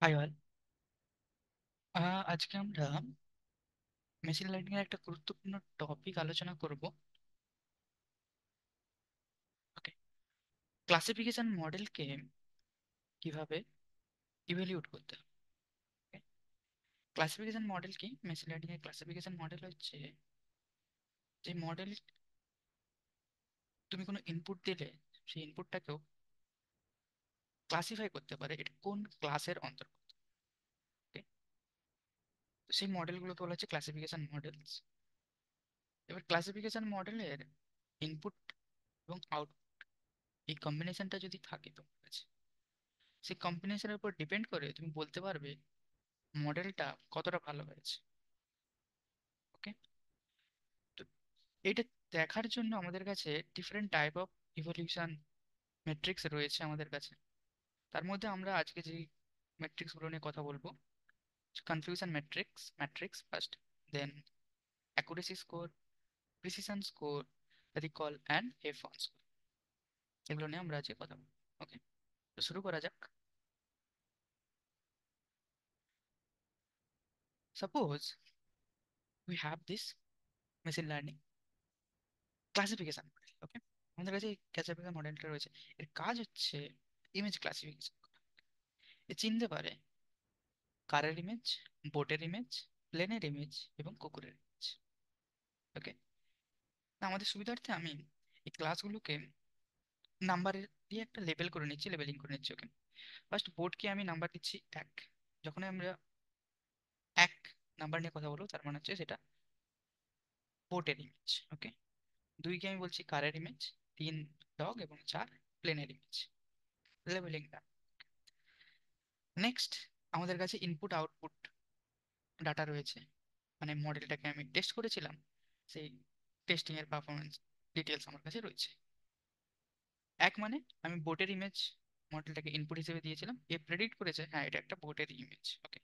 High all. আজকে আমরা machine learning এর একটা গুরুত্বপূর্ণ টপিক আলোচনা করব। ওকে, ক্লাসিফিকেশন মডেলকে কিভাবে ইভ্যালুয়েট করতে হবে। ক্লাসিফিকেশন মডেল কি? মেশিন লার্নিং এর ক্লাসিফিকেশন মডেল হচ্ছে যে মডেল তুমি কোনো ইনপুট দিলে সেই ইনপুটটাকেও ক্লাসিফাই করতে পারে এটা কোন ক্লাসের অন্তর্গত। Okay? তো সেই মডেলগুলোকে বলা হচ্ছে ক্লাসিফিকেশন মডেলস। এবার ক্লাসিফিকেশন মডেলের ইনপুট এবং আউটপুট এই কম্বিনেশনটা যদি থাকে তোমার কাছে, সেই কম্বিনেশনের উপর ডিপেন্ড করে তুমি বলতে পারবে মডেলটা কতটা ভালো হয়েছে। ওকে, তো এটা দেখার জন্য আমাদের কাছে different type of evaluation metrics রয়েছে আমাদের কাছে। তার মধ্যে আমরা আজকে যে মেট্রিক্স গুলো নিয়ে কথা বলবো, confusion matrix first, then accuracy score, precision score, recall and F one score, এগুলো নিয়ে আমরা আজকে কথা বলবো। ওকে, তো শুরু করা যাক। Suppose we have this machine learning classification model. Okay, আমাদের কাছে ক্লাসিফিকেশন মডেলটা রয়েছে। এর কাজ হচ্ছে ইমেজ ক্লাসিফিকেশন। এ চিনতে পারে কারের ইমেজ, বোটের ইমেজ, প্লেনের ইমেজ এবং কুকুরের ইমেজ। ওকে, আমাদের সুবিধার্থে আমি এই ক্লাসগুলোকে নাম্বার দিয়ে একটা লেবেল করে নিচ্ছি, লেবেলিং করে নিচ্ছি। ওকে, ফার্স্ট বোর্ডকে আমি নাম্বার দিচ্ছি 1। যখন আমরা 1 নাম্বার নিয়ে কথা বলবো তার মানে হচ্ছে সেটা বোটের ইমেজ। ওকে, 2কে আমি বলছি কারের ইমেজ, 3 ডগ এবং 4 প্লেনের ইমেজ। লেবেলিং ডান। নেক্সট, আমাদের কাছে ইনপুট আউটপুট ডাটা রয়েছে, মানে মডেলটাকে আমি টেস্ট করেছিলাম, সেই টেস্টিং এর পারফরমেন্স ডিটেলস আমার কাছে রয়েছে। মানে আমি বোটের ইমেজ মডেলটাকে ইনপুট হিসেবে দিয়েছিলাম, এ প্রেডিক্ট করেছে হ্যাঁ এটা একটা বোটের ইমেজ। ওকে,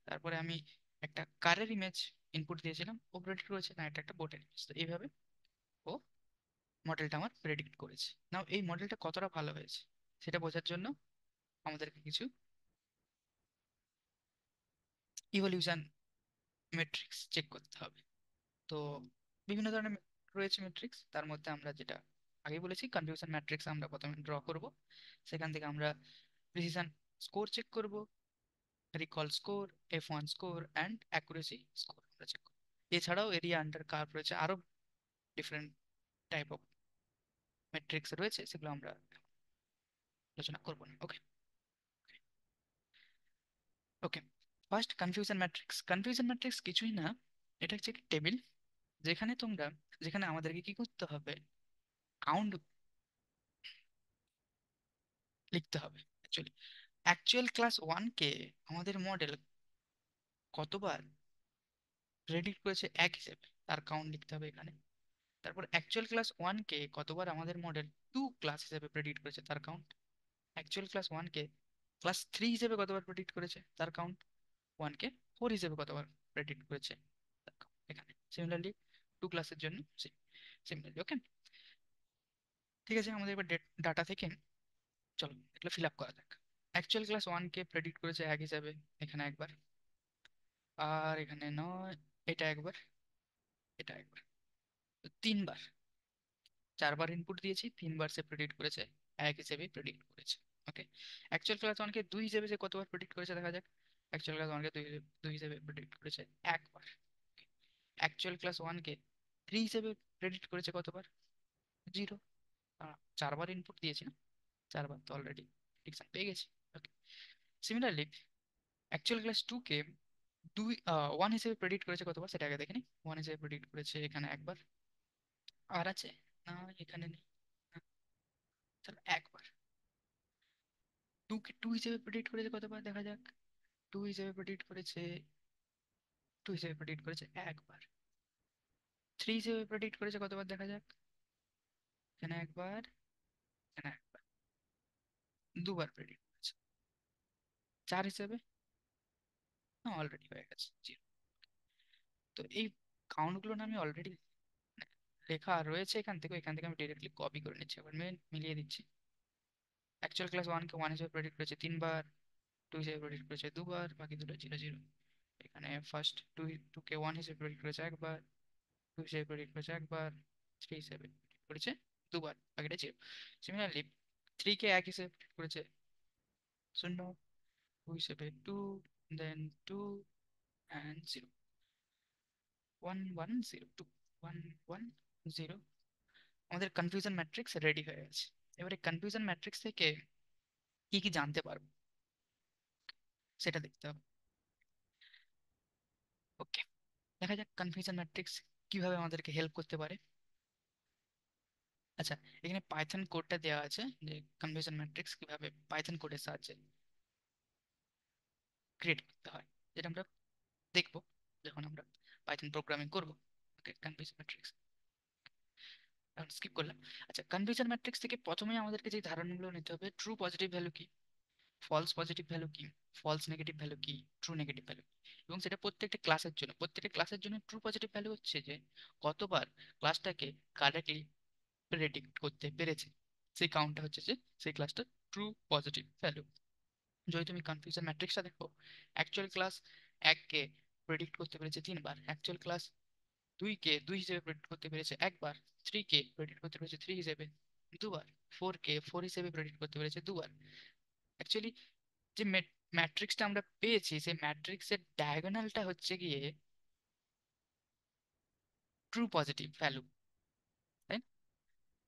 তারপরে আমি একটা কারের ইমেজ ইনপুট দিয়েছিলাম, ও প্রেডিক্ট করেছে না এটা একটা বোটের ইমেজ। তো এইভাবে ও মডেলটা আমার প্রেডিক্ট করেছে। নাও এই মডেলটা কতটা ভালো হয়েছে সেটা বোঝার জন্য আমাদেরকে কিছু ইভলিউশন মেট্রিক্স চেক করতে হবে। তো বিভিন্ন ধরনের রয়েছে মেট্রিক্স, তার মধ্যে আমরা যেটা আগে বলেছি কনফিউশন ম্যাট্রিক্স আমরা প্রথমে ড্র করব। সেখান থেকে আমরা প্রিসিশন স্কোর চেক করব, recall score, F1 score and accuracy score আমরা চেক করব। এছাড়াও এরিয়া আন্ডার কার্ভ রয়েছে, আরো ডিফারেন্ট টাইপ অফ মেট্রিক্স রয়েছে, সেগুলো আমরা আলোচনা করবো না। ওকে, ওকে, ফার্স্ট কনফিউশন ম্যাট্রিক্স কিছুই না, এটা হচ্ছে একটি টেবিল যেখানে আমাদেরকে কি করতে হবে, কাউন্ট লিখতে হবে। অ্যাকচুয়াল ক্লাস 1 কে আমাদের মডেল কতবার প্রেডিক্ট করেছে 1 হিসেবে তার কাউন্ট লিখতে হবে এখানে। তারপর অ্যাকচুয়াল ক্লাস 1 কে কতবার আমাদের মডেল 2 ক্লাস হিসেবে প্রেডিক্ট করেছে তার কাউন্ট। অ্যাকচুয়াল ক্লাস 1 কে ক্লাস 3 হিসেবে কতবার প্রেডিক্ট করেছে তার কাউন্ট। 1 কে 4 হিসেবে কতবার প্রেডিক্ট করেছে তার count এখানে। সিমিলারলি 2 ক্লাসের জন্য সিমিলারলি। ওকে, ঠিক আছে, আমাদের এবার ডাটা থেকে চলো এগুলো ফিল আপ করা যাক। অ্যাকচুয়াল ক্লাস 1 কে প্রেডিক্ট করেছে 1 হিসাবে এখানে একবার, আর এখানে নয়, এটা একবার, এটা একবার, তো 3 বার। 4 বার ইনপুট দিয়েছি, 3 বার সে প্রেডিক্ট করেছে 1 হিসেবে প্রেডিক্ট করেছে। ওকে, অ্যাকচুয়াল ক্লাস 1 কে 2 হিসেবে সে কতবার প্রেডিক্ট করেছে দেখা যাক। অ্যাকচুয়াল ক্লাস 1 কে 2 হিসেবে প্রেডিক্ট করেছে একবার। অ্যাকচুয়াল ক্লাস 1 কে 3 হিসেবে প্রেডিক্ট করেছে কতবার? 0। 4 বার ইনপুট দিয়েছি না, 4 বার তো অলরেডি প্রেডিকশন পেয়ে গেছি। ওকে, সিমিলারলি অ্যাকচুয়াল ক্লাস 2 কে 1 হিসেবে প্রেডিক্ট করেছে কতবার সেটা আগে দেখে নি। 1 হিসেবে প্রেডিক্ট করেছে এখানে একবার, আর আছে না এখানে নেই, না, তাহলে একবার। 2 কে 2 হিসেবে প্রেডিক্ট করেছে কতবার দেখা যাক। 2 হিসেবে প্রেডিক্ট করেছে, একবার। 3 হিসেবে প্রেডিক্ট করেছে কতবার দেখা যাক। এখানে একবার, এখানে একবার, 2 বার প্রেডিক্ট করেছে। 4 হিসেবে না, অলরেডি হয়ে গেছে 0। তো এই কাউন্ট গুলো না আমি অলরেডি লেখা রয়েছে এখান থেকে আমি ডিরেক্টলি কপি করে নিচ্ছি, এবার মিলিয়ে দিচ্ছি। অ্যাকচুয়াল ক্লাস 1 কে 1 হিসেবে প্রেডিক্ট করেছে 3 বার, টু হিসেবে প্রেডিক্ট করেছে দুবার, বাকি দুটো জিরো জিরো। এখানে ফার্স্ট টু, টু কে ওয়ান হিসেবে প্রেডিক্ট করেছে একবার, টু হিসেবে প্রেডিক্ট করেছে একবার, থ্রি হিসেবে predict করেছে দুবার, বাকিটা জিরো। সিমিলারলি থ্রি কে এক হিসেবে predict করেছে শূন্য, টু হিসেবে two, then two and zero, one one zero two, one one zero. আমাদের কনফিউশন ম্যাট্রিক্স রেডি হয়ে গেছে। এবারে কনফিউশন ম্যাট্রিক্স থেকে কি কি জানতে পারবো সেটা দেখতে হবে। ওকে, দেখা যাক কনফিউশন ম্যাট্রিক্স কিভাবে আমাদেরকে হেল্প করতে পারে। আচ্ছা, এখানে পাইথন কোডটা দেওয়া আছে যে কনফিউশন ম্যাট্রিক্স কিভাবে পাইথন কোডের সাহায্যে ক্রিয়েট করতে হয়, যেটা আমরা দেখবো যখন আমরা পাইথন প্রোগ্রামিং করবো। ওকে, কনফিউশন ম্যাট্রিক্স এখন স্কিপ করলাম। আচ্ছা, কনফিউশন ম্যাট্রিক্স থেকে প্রথমেই আমাদেরকে যে ধারণাগুলো নিতে হবে, ট্রু পজিটিভ ভ্যালু কি, ফলস পজিটিভ ভ্যালু কি, ফলস নেগেটিভ ভ্যালু কি, ট্রু নেগেটিভ ভ্যালু কি। এবং সেটা প্রত্যেকটা ক্লাসের জন্য ট্রু পজিটিভ ভ্যালু হচ্ছে যে কতবার ক্লাসটাকে কারেক্টলি প্রেডিক্ট করতে পেরেছে, সেই কাউন্টটা হচ্ছে যে সেই ক্লাসটা ট্রু পজিটিভ ভ্যালু। যদি তুমি কনফিউশন ম্যাট্রিক্সটা দেখো, অ্যাকচুয়াল ক্লাস এককে প্রেডিক্ট করতে পেরেছে তিনবার, অ্যাকচুয়াল ক্লাস দুইকে দুই হিসেবে প্রেডিক্ট করতে পেরেছে একবার, থ্রি কে প্রেডিক্ট করতে পেরেছে থ্রি হিসেবে দুবার, ফোর কে ফোর হিসেবে প্রেডিক্ট করতে পেরেছে দুবার। অ্যাকচুয়ালি যে ম্যাট্রিক্সটা আমরা পেয়েছি, সেই ম্যাট্রিক্সের ডায়াগোনালটা হচ্ছে গিয়ে ট্রু পজিটিভ ভ্যালু, তাই না?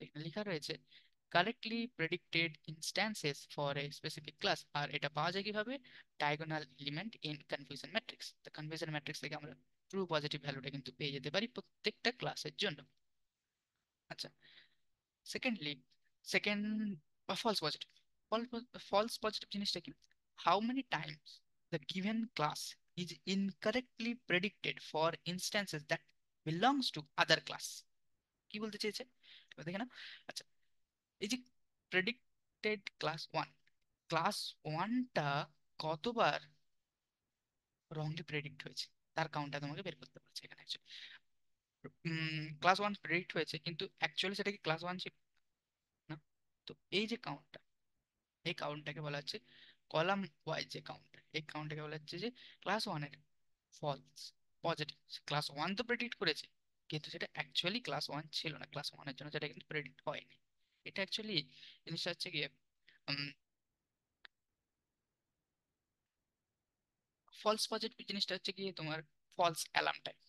এখানে লেখা রয়েছে correctly predicted instances for a specific class. আর এটা পাওয়া যায় কিভাবে, diagonal element in confusion matrix. তো কনফিউশন ম্যাট্রিক্স থেকে আমরা ট্রু পজিটিভ ভ্যালুটা কিন্তু পেয়ে যেতে পারি প্রত্যেকটা ক্লাসের জন্য। আচ্ছা, secondly, second false positive, false positive জিনিসটা কি, how many times the given class is incorrectly predicted for instances that belongs to other class. কি বলতে চেয়েছে এবার দেখে না। আচ্ছা, এই যে প্রেডিক্টেড ক্লাস ওয়ান, ক্লাস ওয়ানটা কতবার রংলি প্রেডিক্ট হয়েছে তার কাউন্টটা তোমাকে বের করতে বলছে এখানে। ক্লাস ওয়ান প্রেডিক্ট হয়েছে কিন্তু অ্যাকচুয়ালি সেটা কি ক্লাস ওয়ান ছিল না। তো এই যে কাউন্টটা, এই কাউন্টটাকে বলা হচ্ছে কলাম ওয়াইজ যে কাউন্ট, এই কাউন্টটাকে বলা হচ্ছে যে ক্লাস ওয়ানের ফলস পজিটিভ। ক্লাস ওয়ান তো প্রেডিক্ট করেছে কিন্তু সেটা অ্যাকচুয়ালি ক্লাস ওয়ান ছিল না, ক্লাস ওয়ানের জন্য সেটা কিন্তু প্রেডিক্ট হয়নি। এটা অ্যাকচুয়ালি জিনিসটা হচ্ছে গিয়ে ফলস পজিটিভ জিনিসটা হচ্ছে গিয়ে তোমার false alarm type,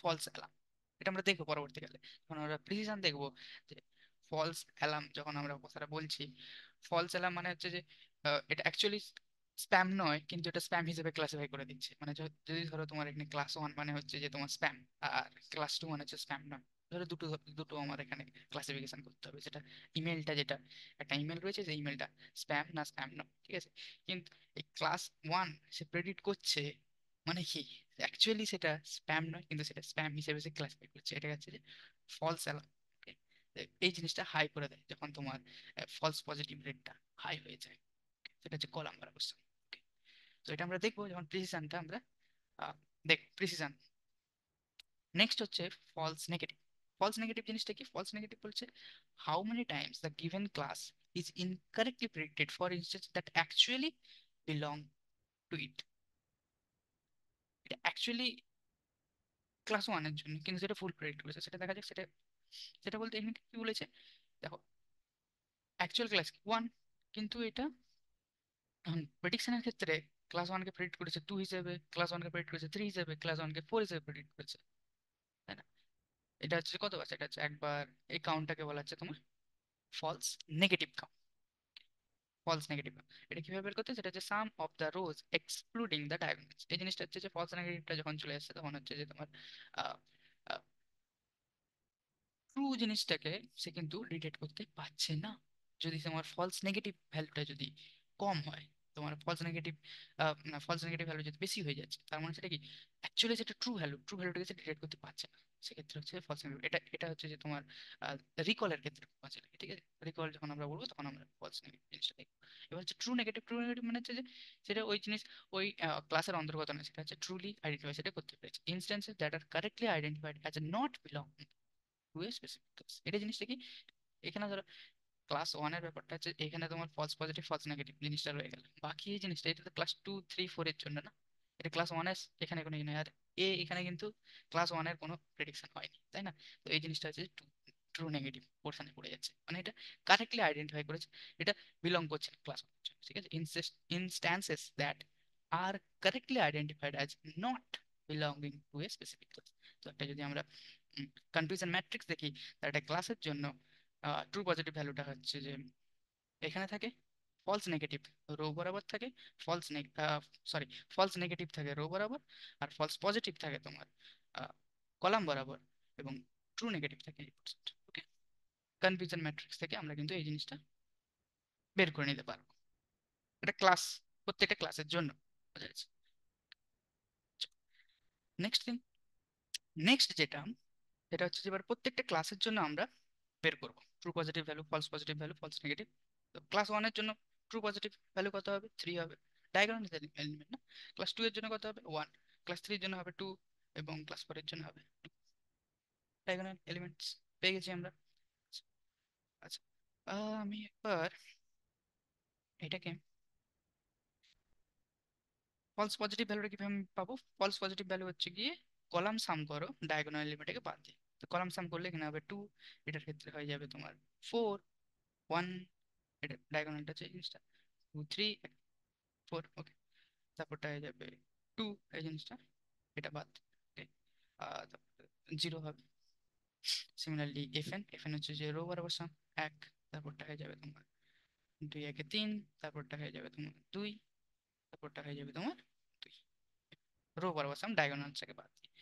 false alarm. এটা আমরা দেখবো পরবর্তীকালে যখন আমরা প্রিসিশন দেখবো যে ফলস অ্যালার্ম যখন আমরা কথাটা বলছি, ফলস অ্যালার্ম মানে হচ্ছে যে এটা অ্যাকচুয়ালি স্প্যাম নয় কিন্তু এটা স্প্যাম হিসেবে ক্লাসিফাই করে দিচ্ছে। মানে যদি ধরো তোমার এখানে ক্লাস ওয়ান মানে হচ্ছে যে তোমার স্প্যাম, আর ক্লাস টু মানে হচ্ছে স্প্যাম নয়, ধরো দুটো দুটো আমার এখানে ক্লাসিফিকেশন করতে হবে, সেটা ইমেলটা যেটা একটা ইমেল রয়েছে যে ইমেলটা স্প্যাম না স্প্যাম নয়, ঠিক আছে। কিন্তু এই ক্লাস ওয়ান সে প্রেডিক্ট করছে মানে কি, অ্যাকচুয়ালি সেটা স্প্যাম নয় কিন্তু সেটা স্প্যাম হিসেবে সে ক্লাসিফাই করছে, এটা হচ্ছে যে ফলস অ্যালার্ম। এই জিনিসটা হাই করে দেয় যখন তোমার ফলস পজিটিভ রেটটা হাই হয়ে যায়, সেটা হচ্ছে কলাম্বার অবস্থা। তো এটা আমরা দেখবো যখন প্রিসিশনটা আমরা দেখ প্রিসিশন। নেক্সট হচ্ছে ফলস নেগেটিভ। ফলস নেগেটিভ জিনিসটা কি, ফলস নেগেটিভ বলছে how many times the given class is incorrectly predicted for instance that actually belong to it. এটা অ্যাকচুয়ালি ক্লাস ওয়ানের জন্য কিন্তু সেটা ফুল প্রেডিক্ট করেছে, সেটা দেখা যাক। সেটা সেটা বলতে এখানে কি বলেছে দেখো, অ্যাকচুয়াল ক্লাস ওয়ান কিন্তু এটা প্রেডিকশনের ক্ষেত্রে ক্লাস ওয়ানকে প্রেডিক্ট করেছে টু হিসেবে, ক্লাস ওয়ানকে প্রেডিক্ট করেছে থ্রি হিসেবে, ক্লাস ওয়ানকে ফোর হিসেবে প্রেডিক্ট করেছে, তাই না? এটা হচ্ছে কতবার, সেটা হচ্ছে একবার। এই কাউন্টটাকে বলা হচ্ছে তোমার false negative count, false negative count. এটা কিভাবে বের করতে, সেটা হচ্ছে sum of the rows excluding the diagonals. এই জিনিসটা হচ্ছে যে ফলস নেগেটিভটা যখন চলে আসছে তখন হচ্ছে যে তোমার ট্রু জিনিসটাকে সে কিন্তু ডিটেক্ট করতে পারছে না। যদি তোমার ফলস নেগেটিভ ভ্যালুটা যদি কম হয়, তোমার ফলস নেগেটিভ ভ্যালু যদি বেশি হয়ে যাচ্ছে, তার মানে সেটা কি অ্যাকচুয়ালি যেটা ট্রু ভ্যালুটাকে সে ডিটেক্ট করতে পারছে না, সেক্ষেত্রে হচ্ছে ফলস নেগেটিভ। এটা এটা হচ্ছে যে তোমার রিকলের ক্ষেত্রে আছে, ঠিক আছে। রিকল যখন আমরা বলবো তখন আমরা ফলস নেগেটিভ জিনিসটা দেখবো। এবার হচ্ছে ট্রু নেগেটিভ। ট্রু নেগেটিভ মানে হচ্ছে যে সেটা ওই জিনিস ওই ক্লাসের অন্তর্গত না, সেটা হচ্ছে ট্রুলি আইডেন্টিফাই সেটা করতে পেরেছে, instances that are correctly identified as not belong to a specific class. এটা জিনিসটা কি, এখানে ধরো ক্লাস ওয়ানের ব্যাপারটা হচ্ছে এখানে তোমার ফলস পজিটিভ ফলস নেগেটিভ জিনিসটা রয়ে গেল, বাকি এই জিনিসটা এটা তো ক্লাস 2 3 4 এর জন্য না, এটা ক্লাস ওয়ানের এখানে কোনো ই নেই। আর এখানে কিন্তু ক্লাস ওয়ানের কোনো প্রেডিকশন হয়নি, তাই না? তো এই জিনিসটা হচ্ছে ট্রু নেগেটিভ পোর্শনে পড়ে যাচ্ছে, মানে এটা কারেক্টলি আইডেন্টিফাই করেছে, এটা বিলং করছে ক্লাস ওয়ানের জন্য, ঠিক আছে? Instances that are correctly identified as not belonging to a specific class. তো একটা যদি আমরা কনফিউশন ম্যাট্রিক্স দেখি, তার একটা ক্লাসের জন্য ট্রু পজিটিভ ভ্যালুটা হচ্ছে যে এখানে থাকে ফলস নেগেটিভ রো বরাবর থাকে, ফলস সরি ফলস নেগেটিভ থাকে রো বরাবর, আর ফলস পজিটিভ থাকে তোমার কলাম বরাবর, এবং ট্রু নেগেটিভ থাকে 8%। ওকে, কনফিউশন ম্যাট্রিক্স থেকে আমরা কিন্তু এই জিনিসটা বের করে নিতে পারবো। এটা ক্লাস, প্রত্যেকটা ক্লাসের জন্য বোঝা যাচ্ছে। নেক্সট থিং, নেক্সট যেটা, সেটা হচ্ছে যে এবার প্রত্যেকটা ক্লাসের জন্য আমরা বের করব true positive value, false positive value, false negative. তো ক্লাস ওয়ানের জন্য ট্রু পজিটিভ ভ্যালু কত হবে? 3 হবে, ডায়াগোনাল এলিমেন্ট না। ক্লাস টু এর জন্য কত হবে? 1। ক্লাস থ্রির জন্য হবে 2, এবং ক্লাস ফোরের জন্য হবে 2। ডায়াগোনাল এলিমেন্টস পেয়ে গেছি আমরা। আচ্ছা, আমি একবার এটাকে ফলস পজিটিভ ভ্যালুটা কিভাবে আমি পাবো? ফলস পজিটিভ ভ্যালু হচ্ছে গিয়ে কলাম সাম করো ডায়াগোনাল এলিমেন্টকে বাদ দিয়ে। তো কলাম সাম করলে এখানে হবে 2, এটার ক্ষেত্রে হয়ে যাবে তোমার 4 1, এটা ডায়াগোনালটা হচ্ছে এই জিনিসটা 2 3 4। ওকে, তারপরটা হয়ে যাবে 2, এই জিনিসটা এটা বাদ। ওকে, তারপর 0 হবে। সিমিলারলি এফ এন হচ্ছে যে রো বরাবর সাম 1, তারপরটা হয়ে যাবে তোমার 2 1 3, তারপরটা হয়ে যাবে তোমার 2, তারপরটা হয়ে যাবে তোমার 2, রো বরাবর সাম ডায়াগোনাল থেকে বাদ দিয়ে।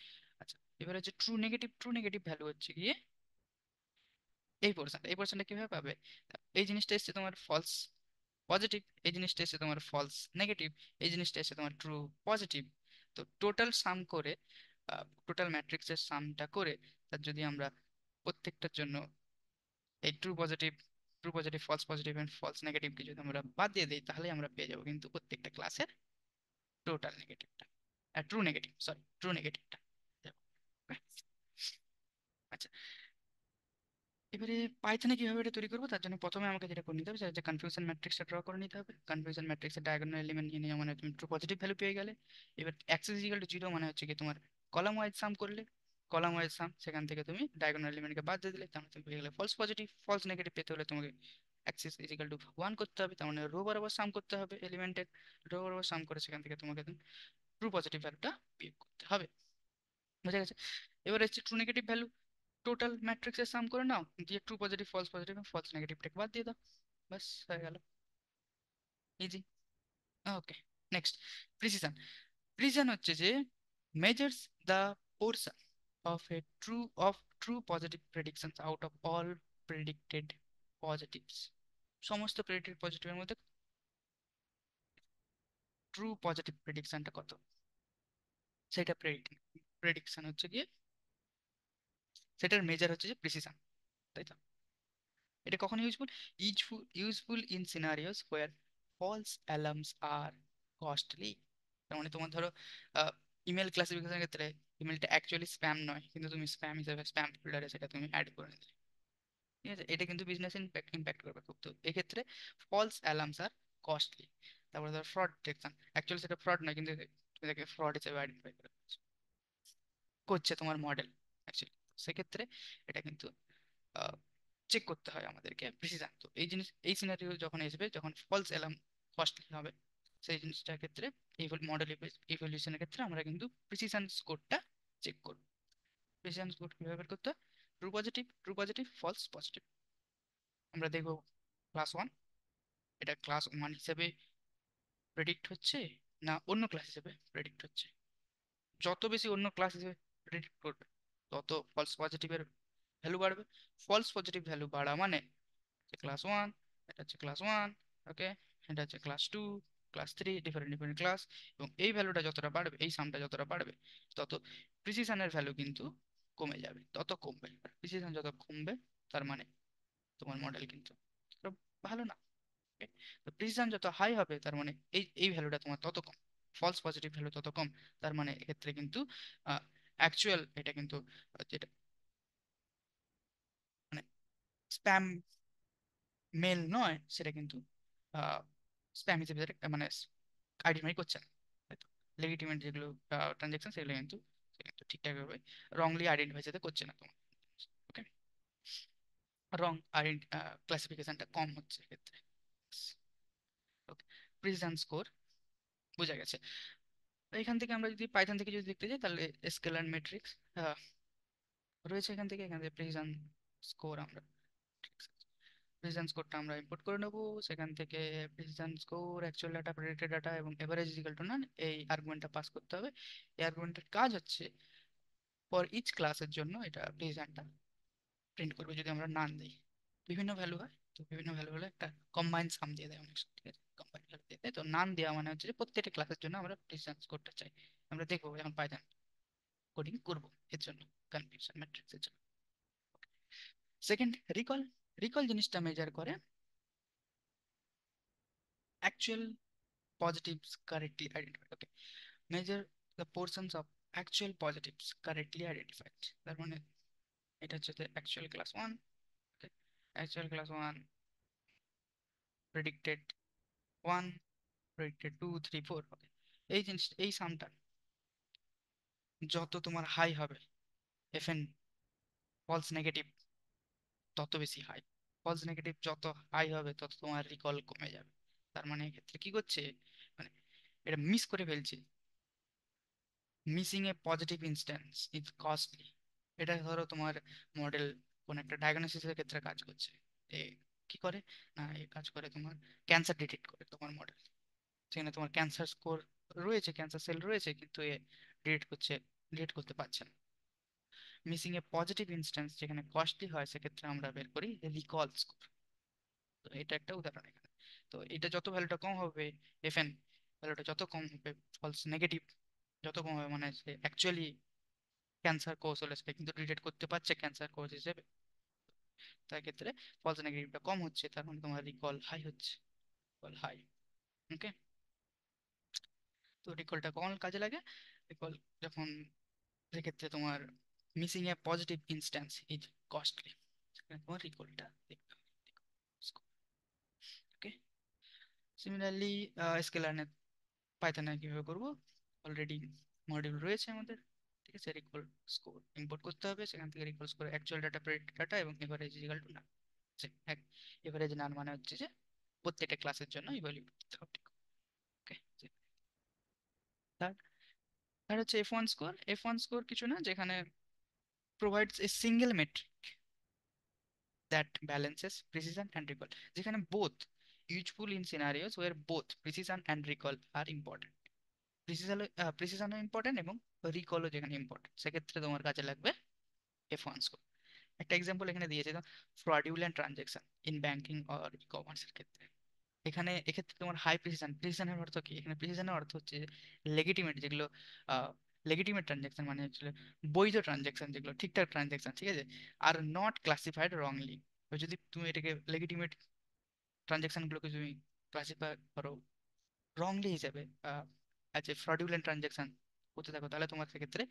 আচ্ছা, এবার হচ্ছে true negative. True negative value হচ্ছে গিয়ে এই পোর্শনটা কিভাবে পাবে? এই জিনিসটা এসছে তোমার ফলস পজিটিভ, এই জিনিসটা এসে তোমার ফলস নেগেটিভ, এই জিনিসটা এসে তোমার ট্রু পজিটিভ। তো টোটাল সাম করে, টোটাল ম্যাট্রিক্সের সামটা করে, তার যদি আমরা প্রত্যেকটার জন্য এই true positive false positive and false নেগেটিভকে যদি আমরা বাদ দিয়ে দিই, তাহলে আমরা পেয়ে যাবো কিন্তু প্রত্যেকটা ক্লাসের টোটাল নেগেটিভটা, ট্রু নেগেটিভ, সরি ট্রু নেগেটিভটা। আচ্ছা, এবারে পাইথনে কিভাবে এটা তৈরি করবো, তার জন্য প্রথমে আমাকে যেটা করে নিতে হবে সেটা হচ্ছে কনফিউশন ম্যাট্রিক্সটা ড্র করে নিতে হবে। কনফিউশন ম্যাট্রিক্সের ডায়াগোনাল এলিমেন্ট নিয়ে নিয়ে মানে তুমি ট্রু পজিটিভ ভ্যালু পেয়ে গেলে। এবার অ্যাক্সিস ইকুয়াল টু 0 মানে হচ্ছে কি তোমার কলাম ওয়াইজ সাম করলে, কলাম ওয়াইজ সাম সেখান থেকে তুমি ডায়াগোনাল এলিমেন্টকে বাদ দিয়ে দিলে, তার মানে তুমি পেয়ে গেলে ফলস পজিটিভ। ফলস নেগেটিভ পেতে হলে তোমাকে অ্যাক্সিস ইজ ইকুয়াল টু 1 করতে হবে, তার মানে রো বরাবর সাম করতে হবে এলিমেন্টের, রো বরাবর সাম করে সেখান থেকে তোমাকে ট্রু পজিটিভ ভ্যালুটা বিয়োগ করতে হবে। বুঝা গেছে? এবার হচ্ছে ট্রু নেগেটিভ ভ্যালু টোটাল ম্যাট্রিক্সের সাম করে নাও, দিয়ে ট্রু পজিটিভ ফলস পজিটিভ এবং ফলস নেগেটিভটাকে বাদ দিয়ে দাও, বাস হয়ে গেল, ইজি। ওকে, নেক্সট প্রিসিশন। প্রিসিশন হচ্ছে যে measures the portion of a true of true positive predictions out of all predicted positives. সমস্ত প্রেডিক্টেড পজিটিভের মধ্যে ট্রু পজিটিভ প্রেডিকশনটা কত, সেটা প্রেডিকশন হচ্ছে গিয়ে, সেটার মেজার হচ্ছে যে প্রিসিশন, তাই তো? এটা কখন useful? Useful in scenarios where false alarms are costly. তার মানে তোমার ধরো ইমেল ক্লাসিফিকেশনের ক্ষেত্রে ইমেলটা অ্যাকচুয়ালি স্প্যাম নয়, কিন্তু তুমি স্প্যাম হিসেবে স্প্যাম ফোল্ডারে সেটা তুমি অ্যাড করে নিলে, ঠিক আছে? এটা কিন্তু বিজনেস ইম্প্যাক্ট করবে খুব। তো এক্ষেত্রে ফলস অ্যালার্মস আর কস্টলি। তারপরে ধরো ফ্রড ডিটেকশন, অ্যাকচুয়ালি সেটা ফ্রড নয়, কিন্তু তুমি তাকে ফ্রড হিসেবে আইডেন্টিফাই করছে তোমার মডেল অ্যাকচুয়ালি। সেক্ষেত্রে এটা কিন্তু চেক করতে হয় আমাদেরকে প্রিসিশন। তো এই জিনিস, এই সিনারিও যখন আসবে, যখন ফলস অ্যালার্ম কস্টলি হবে, সেই জিনিসটার ক্ষেত্রে এই মডেল ইভলিউশনের ক্ষেত্রে আমরা কিন্তু প্রিসিশন স্কোরটা চেক করব। প্রিসিশন স্কোর কিভাবে বের করতে হয়? ট্রু পজিটিভ ফলস পজিটিভ আমরা দেখব ক্লাস ওয়ান, এটা ক্লাস ওয়ান হিসেবে প্রেডিক্ট হচ্ছে না অন্য ক্লাস হিসেবে প্রেডিক্ট হচ্ছে। যত বেশি অন্য ক্লাস হিসেবে প্রেডিক্ট করবে, তত ফলস পজিটিভের ভ্যালু বাড়বে। ফলস পজিটিভ ভ্যালু বাড়া মানে ক্লাস ওয়ান, এটা হচ্ছে ক্লাস ওয়ান, ওকে, এটা হচ্ছে class two, class three, different different class. এবং এই ভ্যালুটা যতটা বাড়বে, এই সামটা যতটা বাড়বে, তত প্রিসিশনের ভ্যালু কিন্তু কমে যাবে, তত কমবে। প্রিসিশন যত কমবে, তার মানে তোমার মডেল কিন্তু তত ভালো না। okay? তো প্রিসিশন যত হাই হবে, তার মানে এই এই ভ্যালুটা তোমার তত কম, ফলস পজিটিভ ভ্যালু তত কম। তার মানে এক্ষেত্রে কিন্তু অ্যাকচুয়াল এটা কিন্তু যেটা মানে স্প্যাম মেল নয় সেটা কিন্তু স্প্যাম হিসেবে মানে আইডেন্টিফাই করছে না, তাই তো? লেজিটিমেট যেগুলো ট্রানজাকশন সেগুলো কিন্তু ঠিকঠাক ভাবে রংলি আইডেন্টিফাই যাতে করছে না তোমার। ওকে, রং ক্লাসিফিকেশনটা কম হচ্ছে এক্ষেত্রে। ওকে, প্রিসিশন স্কোর বোঝা গেছে। তো এখান থেকে আমরা যদি পাইথন থেকে যদি দেখতে যাই তাহলে স্কেলার ম্যাট্রিক্স রয়েছে এখান থেকে প্রিসিশন স্কোর আমরা প্রিসিশন স্কোরটা আমরা ইম্পোর্ট করে নেবো সেখান থেকে। Precision score, actual data, predicted data এবং এভারেজ ইকুয়াল টু নান, এই আর্গুমেন্টটা পাস করতে হবে। এই আর্গুমেন্টের কাজ হচ্ছে ফর ইচ ক্লাসের জন্য এটা প্রিসিশনটা প্রিন্ট করবে যদি আমরা নান দিই। বিভিন্ন ভ্যালু হয়, তো বিভিন্ন ভ্যালু হলে একটা কম্বাইন সাম দিয়ে দেয় অনেক সময়, ঠিক আছে? কম্বাইন ভ্যালু দিয়ে দেয়। তো নান দেওয়া মানে হচ্ছে যে প্রত্যেকটা ক্লাসের জন্য আমরা প্রিসিশন স্কোরটা চাই। আমরা দেখবো যখন পাইথন কোডিং করবো এর জন্য, কনফিউশন ম্যাট্রিক্সের জন্য। Second, recall. রিকল জিনিসটা মেজার করে actual positives correctly identified. Okay, measure the portions of actual positives correctly identified. তার মানে এটা হচ্ছে যে actual class 1, okay, actual class 1, predicted 1, predicted 2, 3, 4, okay, এই জিনিস এই সামটা যত তোমার হাই হবে, এফএন ফলস নেগেটিভ তত বেশি হাই। ফলস নেগেটিভ যত হাই হবে তত তোমার রিকল কমে যাবে। তার মানে এক্ষেত্রে কি করছে, মানে এটা মিস করে ফেলছে। Missing A positive instance is costly. এটা ধরো তোমার মডেল কোন একটা ডায়াগনোসিসের ক্ষেত্রে কাজ করছে, এ কি করে না, এ কাজ করে তোমার ক্যান্সার ডিটেক্ট করে তোমার মডেল। সেখানে তোমার ক্যান্সার স্কোর রয়েছে, ক্যান্সার সেল রয়েছে, কিন্তু এ ডিটেক্ট করতে পারছে না। মিসিং এ পজিটিভ ইনস্ট্যান্স যেখানে কস্টলি হয় সেক্ষেত্রে আমরা বের করি রিকল স্কোর। তো এটা একটা উদাহরণ এখানে। তো এটা যত ভ্যালুটা কম হবে, এফএন ভ্যালুটা যত কম হবে, ফলস নেগেটিভ যত কম হবে, মানে সে অ্যাকচুয়ালি ক্যান্সার কোষ হলে সেটা কিন্তু ডিটেক্ট করতে পারছে ক্যান্সার কোষ হিসেবে, তার ক্ষেত্রে ফলস নেগেটিভটা কম হচ্ছে, তার মানে তোমার রিকল হাই হচ্ছে, রিকল হাই। ওকে, তো রিকলটা কখন কাজে লাগে? রিকল যখন সেক্ষেত্রে তোমার missing A positive instance is costly, সেখানে তোমার রিকলটা দেখতে হবে। ওকে, সিমিলারলি স্কেলার পাইথনে কিভাবে করবো, অলরেডি মডিউল রয়েছে আমাদের, ঠিক আছে? রিকল স্কোর ইম্পোর্ট করতে হবে, সেখান থেকে recall score actual data, predicted data এবং average equal to nan. Average nan মানে হচ্ছে যে প্রত্যেকটা ক্লাসের জন্য ইভালুয়েট করতে হবে। ওকে, তার তার হচ্ছে F1 স্কোর। F1 স্কোর কিছু না, যেখানে provides a single metric that balances precision and recall, যেখানে both useful in scenarios where both precision and recall are important. প্রিসিশনও ইম্পর্টেন্ট এবং রিকলও যেখানে ইম্পর্টেন্ট, সেক্ষেত্রে তোমার কাজে লাগবে F1 স্কোর। একটা এক্সাম্পল এখানে দিয়েছে, fraudulent transaction in banking or e কমার্সের ক্ষেত্রে। এখানে এক্ষেত্রে তোমার হাই প্রিসিশন, প্রিসিশনের অর্থ কি, এখানে প্রিসিশনের অর্থ হচ্ছে লেগিটিমেট যেগুলো, লেগিটিমেট ট্রানজ্যাকশন মানে হচ্ছে বৈধ ট্রানজ্যাকশন, যেগুলো ঠিকঠাক ট্রানজ্যাকশন, ঠিক আছে, আর নট ক্লাসিফাইড রংলি। যদি তুমি এটাকে লেগিটিমেট ট্রানজ্যাকশন গুলোকে তুমি ক্লাসিফাই করো রংলি হিসেবে, অ্যাজ এ ফ্রডুলেন্ট ট্রানজ্যাকশন করতে থাকো, তাহলে তোমার সেক্ষেত্রে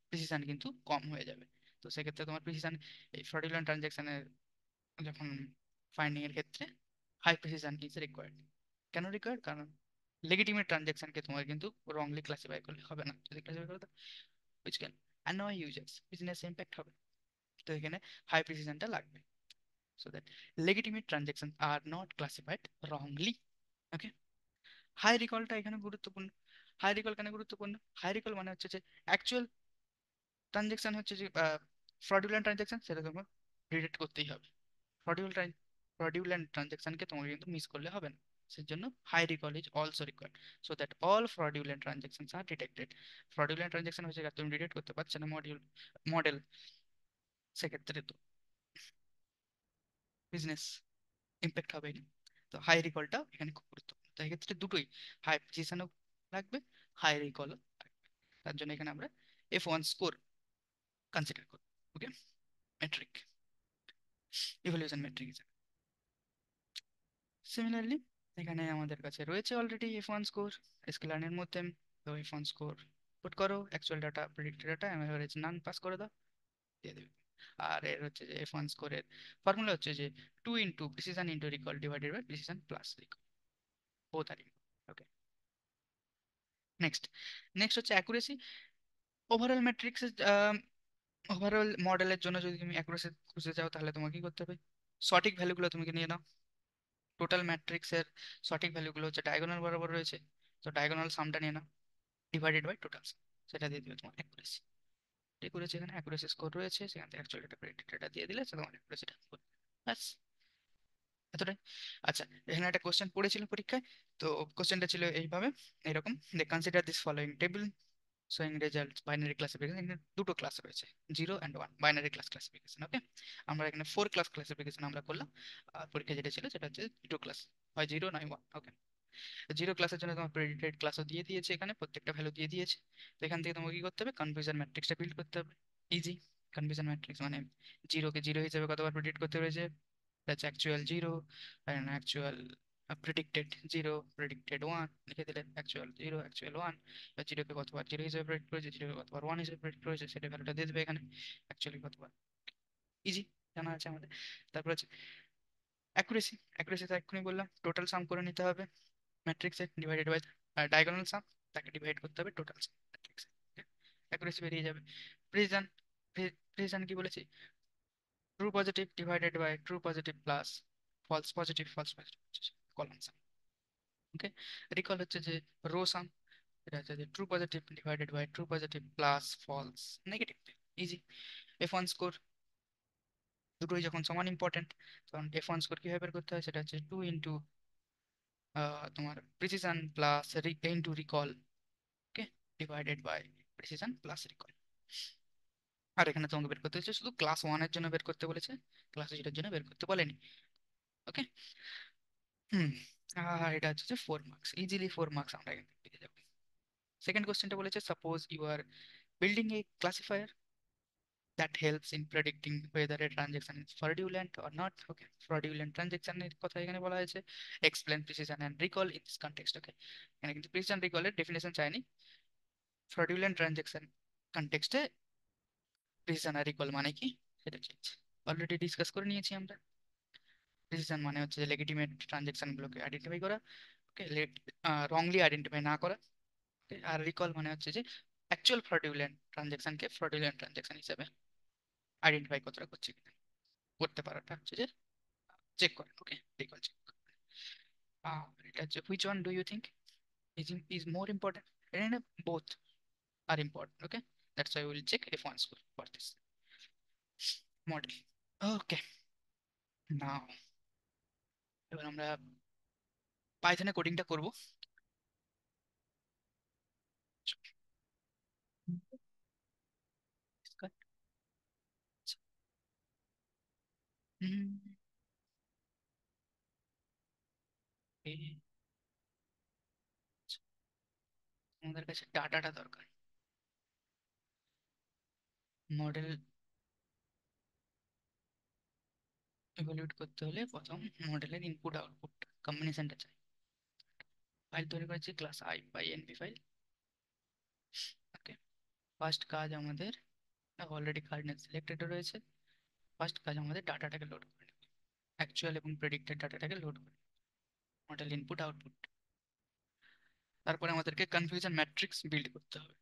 প্রিসিশন কিন্তু কম হয়ে যাবে। তো সেক্ষেত্রে তোমার প্রিসিশন এই ফ্রডুলেন্ট ট্রানজ্যাকশনের যখন ফাইন্ডিং এর ক্ষেত্রে হাই প্রিসিশন ইজ রিকোয়ার্ড। কেন রিকোয়ার্ড? কারণ লেজিটিমেট ট্রানজ্যাকশনকে তোমার কিন্তু রংলি ক্লাসিফাই করলে হবে না, যদি ক্লাসিফাই করো which can annoy users, business impact হবে। তো এখানে হাই প্রিসিশনটা লাগবে, so that legitimate transaction are not classified wrongly. Okay, high রিকলটা এখানে গুরুত্বপূর্ণ। হাই রিকল কেন গুরুত্বপূর্ণ? হাই রিকল মানে হচ্ছে যে অ্যাকচুয়াল ট্রানজ্যাকশন হচ্ছে যে ফ্রডুলেন্ট ট্রানজ্যাকশন, সেটা তোমার ডিটেক্ট করতেই হবে। ফ্রডিউল্যান্ট ট্রানজাকশনকে তোমাকে কিন্তু মিস করলে হবে না, সেজন্য high recall is also required, so that all fraudulent transactions are detected. Fraudulent transaction হচ্ছে তুমি ডিটেক্ট করতে পারছো না মডেল, সেক্ষেত্রে তো বিজনেস ইম্প্যাক্ট হবেই না। তো হাই রিকলটা এখানে খুব গুরুত্বপূর্ণ, তো এক্ষেত্রে দুটোই, হাই প্রিসিশনও লাগবে, হাই রিকলও লাগবে। তার জন্য এখানে আমরা F1 স্কোর কনসিডার করব। ওকে, মেট্রিক, ইভলিউশন মেট্রিক। সিমিলারলি এখানে আমাদের কাছে রয়েছে অলরেডি F1 স্কোর স্কেলারের মধ্যে। তো F1 স্কোর পুট করো, actual data, predicted data, average nan pass করে দাও, দিয়ে দেবে। আর এর হচ্ছে যে এফ ওয়ান স্কোরের ফর্মুলা হচ্ছে যে 2 into precision into recall divided by precision plus recall, both are important. Okay, next. Next হচ্ছে অ্যাকুরেসি। ওভারঅল ম্যাট্রিক্সের ওভারঅল মডেলের জন্য যদি তুমি অ্যাকুরেসি খুঁজে যাও তাহলে তোমাকে কি করতে হবে, সঠিক ভ্যালুগুলো তুমি নিয়ে নাও। টোটাল ম্যাট্রিক্সের সঠিক ভ্যালুগুলো হচ্ছে ডায়াগোনাল বরাবর রয়েছে, তো ডায়াগোনাল সামটা নিয়ে নাও ডিভাইডেড বাই টোটাল সাম, সেটা দিয়ে দিবে তোমার অ্যাকুরেসি। ঠিক করেছে, এখানে অ্যাকুরেসি স্কোর রয়েছে, সেখান থেকে অ্যাকচুয়ালি এটা প্রেডিক্ট ডেটা দিয়ে দিলে সে তোমার অ্যাকুরেসিটা ব্যাস, এতটাই। আচ্ছা, এখানে একটা কোশ্চেন পড়েছিল পরীক্ষায়, তো কোশ্চেনটা ছিল এইভাবে, এরকম, they consider this following table showing result binary classification. এখানে দুটো ক্লাস রয়েছে, 0 and 1, binary class classification. Okay, আমরা এখানে 4 ক্লাস ক্লাসিফিকেশন আমরা করলাম, আর পরীক্ষা যেটা ছিল সেটা হচ্ছে 2 ক্লাস, হয় 0 নয় 1। ওকে, 0 ক্লাসের জন্য তোমার প্রেডিক্টেড ক্লাসও দিয়ে দিয়েছে, এখানে প্রত্যেকটা ভ্যালু দিয়ে দিয়েছে। তো এখান থেকে তোমাকে কি করতে হবে, কনফিউশন ম্যাট্রিক্সটা বিল্ড করতে হবে। ইজি। কনফিউশন ম্যাট্রিক্স মানে 0 কে 0 হিসেবে কতবার প্রেডিক্ট করতে পেরেছে, that's actual 0, and actual predicted 0, predicted 1 লিখে দিলে অ্যাকচুয়াল 0, অ্যাকচুয়াল 1। 0 কে কতবার 0 হিসেবে প্রেডিক্ট করেছে, 0 কে কতবার 1 হিসেবে প্রেডিক্ট করেছে, সেটা ভ্যালুটা দিয়ে দেবে এখানে অ্যাকচুয়ালি কতবার। ইজি, জানা আছে আমাদের। তারপর হচ্ছে অ্যাকুরেসি। অ্যাকুরেসি তো এক্ষুনি বললাম, টোটাল সাম করে নিতে হবে ম্যাট্রিক্সে ডিভাইডেড বাই ডায়াগোনাল সাম, তাকে ডিভাইড করতে হবে টোটাল সাম ম্যাট্রিক্সে, অ্যাকুরেসি বেরিয়ে যাবে। প্রিসিশন, প্রিসিশন কি বলেছি, true positive divided by true positive plus false positive column sum. Okay, recall হচ্ছে যে রো সাম, এটা হচ্ছে যে true positive divided by true positive plus false negative. Easy. F one score, দুটোই যখন সমান ইম্পর্টেন্ট, তখন এফ ওয়ান স্কোর কিভাবে বের করতে হয়, সেটা হচ্ছে 2 ইন্টু তোমার precision plus into recall, okay, divided by precision plus recall. আর এখানে তোমাকে বের করতে হচ্ছে শুধু ক্লাস ওয়ানের জন্য বের করতে বলেছে, ক্লাস জিরোর জন্য বের করতে বলেনি। ওকে, হুম, আর এটা হচ্ছে যে 4 মার্কস, ইজিলি 4 মার্কস আমরা এখান থেকে পেয়ে যাবো। সেকেন্ড কোশ্চেনটা বলেছে, suppose you are building a classifier that helps in predicting whether a transaction is fraudulent or not. Okay, fraudulent transaction এর কথা এখানে বলা হয়েছে, explain precision and recall in this context. Okay, এখানে কিন্তু precision recall এর ডেফিনেশন চাইনি, fraudulent transaction কনটেক্সটে precision আর recall মানে কি সেটা চেয়েছে। অলরেডি ডিসকাস করে নিয়েছি আমরা, প্রিসিশন মানে হচ্ছে যে লেজিটিমেট ট্রানজাকশন গুলোকে আইডেন্টিফাই করা, ওকে, রংলি আইডেন্টিফাই না করা। Okay? আর রিকল মানে হচ্ছে যে অ্যাকচুয়াল ফ্রডুলেন্ট ট্রানজাকশনকে ফ্রডুলেন্ট ট্রানজাকশন হিসেবে আইডেন্টিফাই কতটা করছে কিনা, করতে পারাটা হচ্ছে যে চেক করে। ওকে, রিকল চেক। আর এটা হচ্ছে which one do you think is more important, এখানে both are important. Okay, that's why will check F one score for this model. Okay, now এবার আমরা পাইথনে কোডিংটা করবো। হুম, এই আমাদের কাছে ডাটাটা দরকার। মডেল ইভালুয়েট করতে হলে প্রথম মডেলের ইনপুট আউটপুট কম্বিনেশনটা চাই। ফাইল তৈরি করেছি class I by NP file. Okay, first কাজ আমাদের, অলরেডি কার্ডনেট সিলেক্টেড রয়েছে, ফার্স্ট কাজ আমাদের ডাটাটাকে লোড করে নেবে, অ্যাকচুয়াল এবং প্রেডিক্টেড ডাটাটাকে লোড করে মডেল ইনপুট আউটপুট। তারপরে আমাদেরকে কনফিউশন ম্যাট্রিক্স বিল্ড করতে হবে।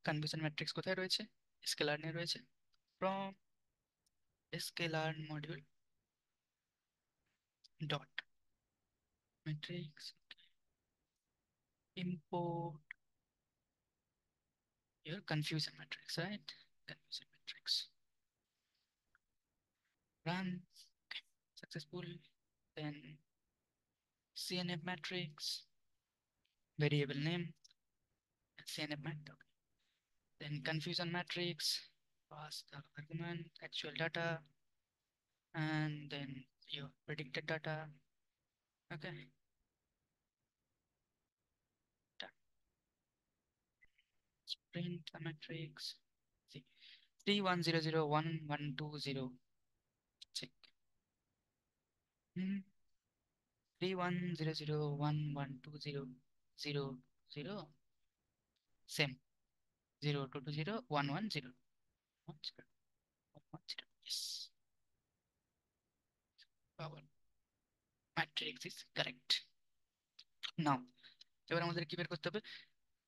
কনফিউশন ম্যাট্রিক্স কোথায় রয়েছে, স্কেলার নিয়ে রয়েছে, from scalar module dot matrix import your confusion matrix, right? Confusion matrix. Run. Okay. Successful. Then CNF matrix. Variable name. CNF matrix. Okay. Then confusion matrix. Pass the argument, actual data, and then your predicted data. Okay. Print the matrix. See. 31001120. Check. 3100112000. Same. 02201110. Yes, our matrix is correct. নাও, এবার আমাদের কি বের করতে হবে?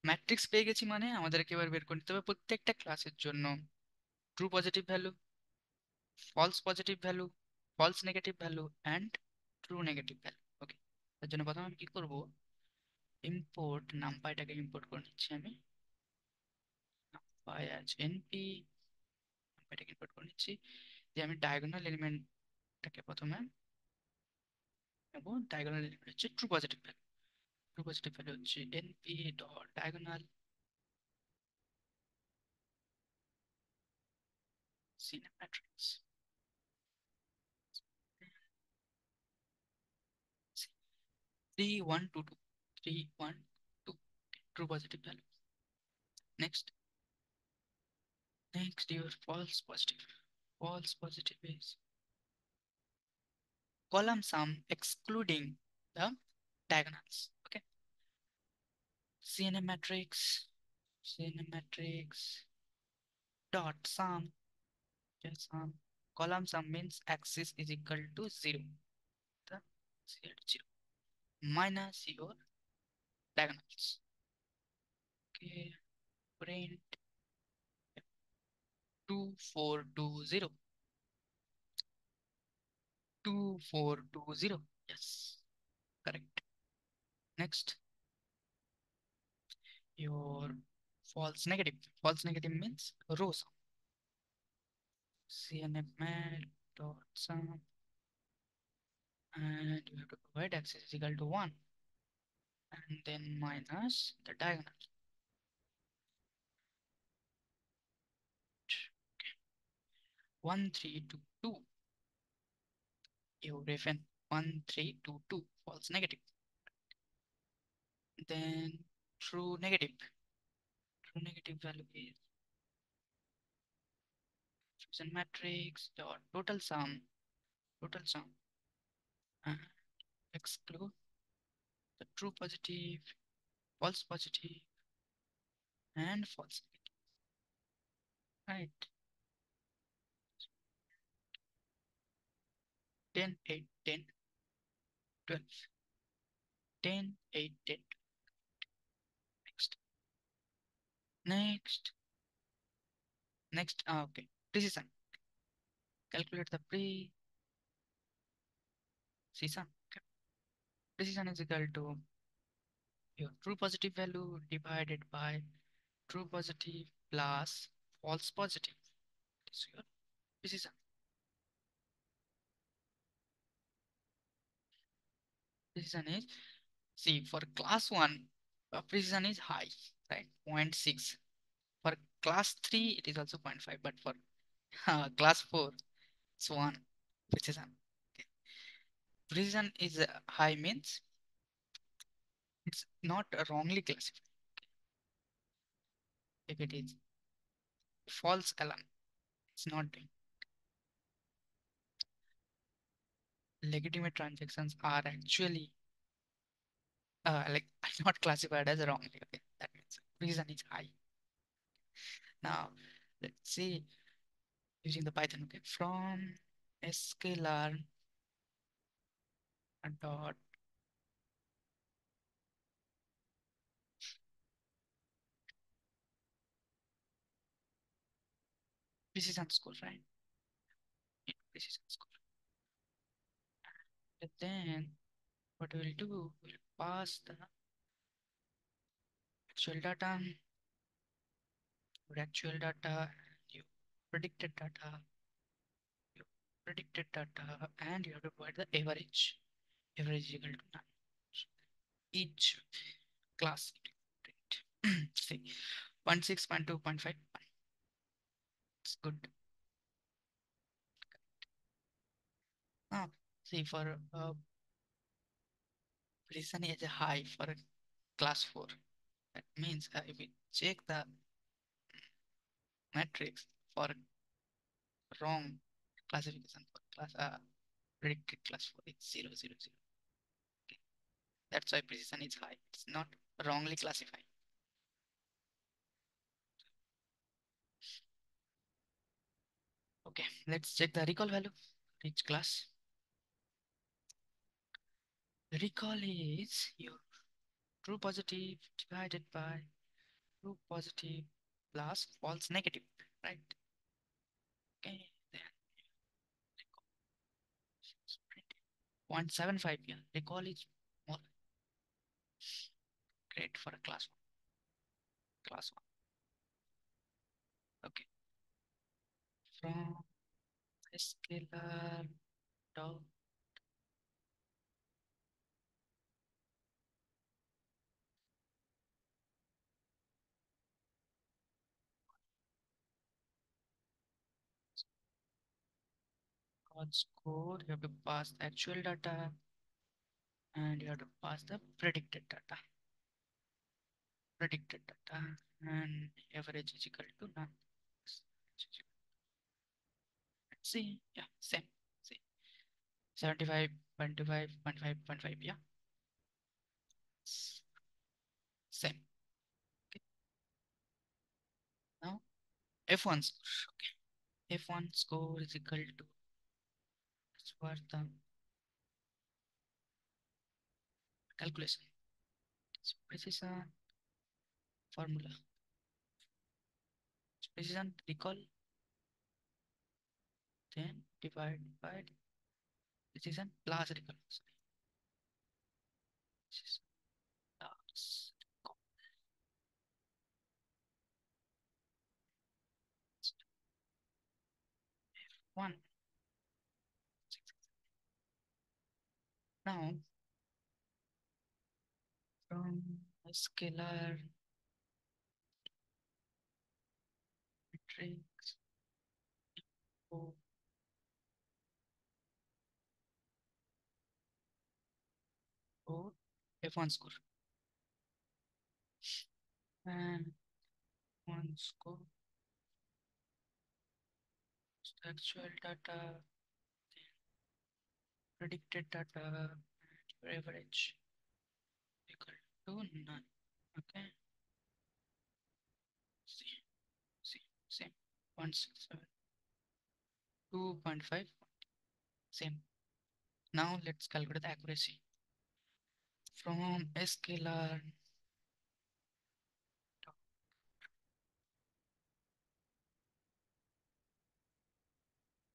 Matrix পেয়ে গেছি মানে আমাদেরকে এবার বের করতে হবে প্রত্যেকটা ক্লাসের জন্য true positive value, false positive value, false negative value and true negative value. Okay, তার জন্য প্রথমে আমি কি করব, ইম্পোর্ট নামপাইটাকে ইম্পোর্ট করে নিচ্ছি আমি। নামপাই আজ এনপি, নামপাইটাকে ইম্পোর্ট করে নিচ্ছি। যে আমি ডায়াগোনাল এলিমেন্টটাকে প্রথমে নেব। ডায়াগোনাল এলিমেন্ট হচ্ছে true positive value. True positive value হচ্ছে NP dot diagonal সিনেম্যাট্রিক্স 3122, 3122, true positive value. Next your false positive. False positive is column sum excluding the diagonals. Okay, CNN matrix, CNN matrix dot sum, just sum. Column sum means axis is equal to 0, the 0 minus your diagonals. Okay, print 2420, 2420. Yes, correct. Next, your false negative. False negative means row sum. CNF dot sum, and you have to provide axis is equal to 1 and then minus the diagonal. 1322. You written 1322 false negative. Then true negative. True negative value is fusion matrix dot total sum. Total sum. And exclude the true positive, false positive, and false negative. Right. 10, 8, 10, 12. 10, 8, 10. Next. Next. Next. Okay. Precision. Calculate the precision. Okay. Precision is equal to your true positive value divided by true positive plus false positive. This is your precision. Precision is, see, for class 1, precision is high, right? 0.6. For class 3, it is also 0.5, but for class 4, it's 1 precision. Okay. Precision is high means it's not wrongly classified. If it is false alarm, it's not doing. Legitimate transactions are actually like not classified as wrongly. Okay, that means reason is high. Now let's see using the Python. Okay, from scalar dot precision score, right? Precision score. And then what we'll do, we'll pass the actual data, your actual data, your predicted data, your predicted data, and you have to provide the average. Average is equal to none. Each class. See, 0.6, 0.2, 0.5. It's good. Now, see, for precision is high for class 4. That means if we check the matrix for wrong classification for class predicted class 4, it's 0, 0, 0. Okay. That's why precision is high. It's not wrongly classified. Okay, let's check the recall value for each class. The recall is your true positive divided by true positive plus false negative, right? Okay, then recall is printed. 0.75, yeah. Recall is more great for a class one. Class one. Okay. From scalar dot score, you have to pass the actual data and you have to pass the predicted data. Predicted data and average is equal to none. Let's see, yeah, same. See, 75, 25, 25, 25, yeah, same. Okay. Now F1 score. Okay. F1 score is equal to as per the calculation. It's precision formula. It's precision recall, then divide by precision plus recall. Sorry. Precision plus recall. 1. Now from a scalar matrix O O F1 score and one score actual data, predicted data, and your average equal to none. Okay, see, see, same. 167, 2.5, same. Now let's calculate the accuracy. From a scalar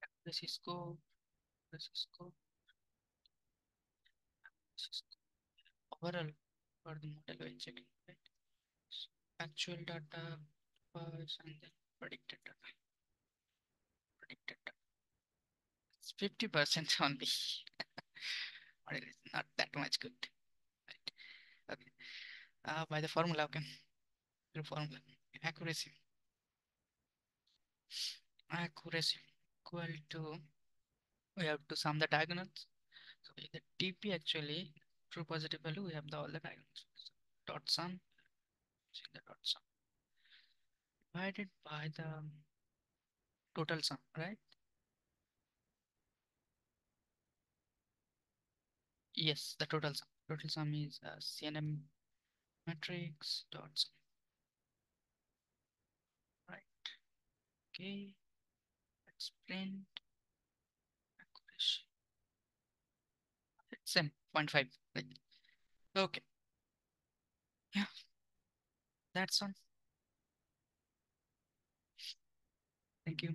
accuracy score, accuracy score, accuracy score. Overall for the model we're checking, right? Actual data first and then predicted data. Predicted data. It's 50% only. Or it is not that much good. Right. Okay. By the formula, okay. The formula. Accuracy. Accuracy equal to, we have to sum the diagonals. So the TP actually, true positive value, we have the all the diagonals. So dot sum, see the dot sum divided by the total sum, right? Yes, the total sum. Total sum is CNM matrix dot sum, right? Okay, let's print accuracy. It's same 0.5, right? Okay, yeah, that's all. Thank you.